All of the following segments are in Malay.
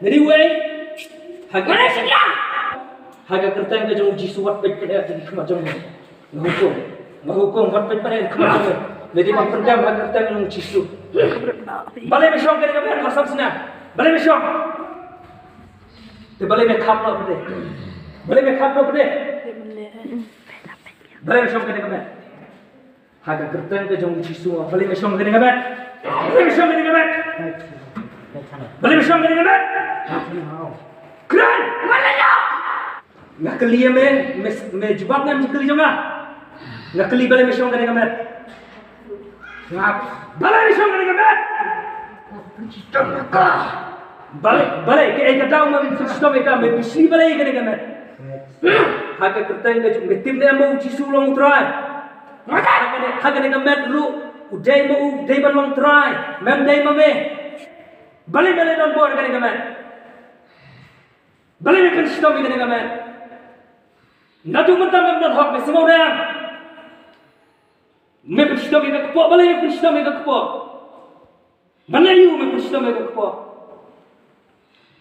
Anyway, haga kertang ke jong jisu wat pet pada jadi kemacam ni. Menghukum wat pet pada kemacam ni. Jadi mempendam haga kertang jong jisu. Balai mesong ke dengan pasal sana. Balai mesong. Te balai me khap lo pade. Balai me khap lo pade. Balai mesong ke dengan haga kertang ke jong jisu. Balai mesong ke dengan balai mesong ke dengan balai mesong ke dengan Keren, mana ya? Nggak kelia me jawab nggak keli juga. Nggak keli balai mesong kan dengan ngap balai mesong kan dengan balai ke eka tahu me sistem eka me bisi balai kan dengan haga kertang ke jung tim ne mau jisu long try. Haga dengan met lu udai mau udai ban long try. Mem dai me balai don bor kan dengan balai me sistem kan dengan Nadu mentang memang hak me semua orang. Me penstam me kepo, balai me penstam me kepo. Mana you me penstam me kepo.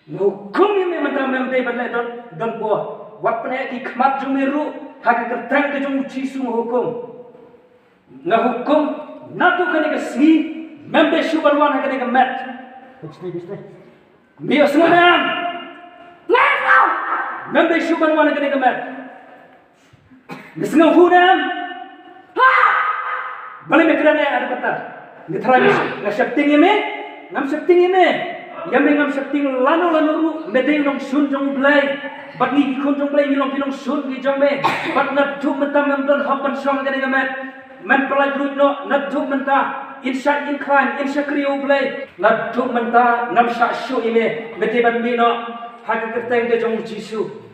No kami me mentang memang day balai don bo. Wat pernah ki kemat jung meru, hak kertang ke jung jisu hukum. Na hukum nadu kene ke si, mem de shuban wan kene ke mat. Me semua orang. Lepas mem de shuban wan kene ke mat. Ngesengau hunam, balai mekerana ada kata, ngetrai ngasepting ini, ngam septing ini, yang ngam septing lanu medeng nong sun jong belai, bat ni ikon jong belai milong pilong sun di jong be, bat nak tu mentah memdan hapan song kene gamet, men pelai grup no nak tu mentah, insya incline, insya kriu belai, nak tu mentah ngam syak syu ini, medeban bino, hak kerteng ke jong jisu.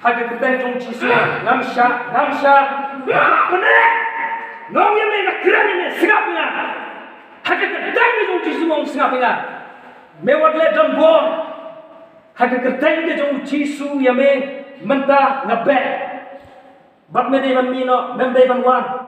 Haga kertang jong jisu ngamsha benar nong yang mereka keren ini segapnya haga kertang jong jisu mong segapnya mewat le don bor haga kertang jong jisu yang me mentah ngabek bat me de ban mino mem de ban wan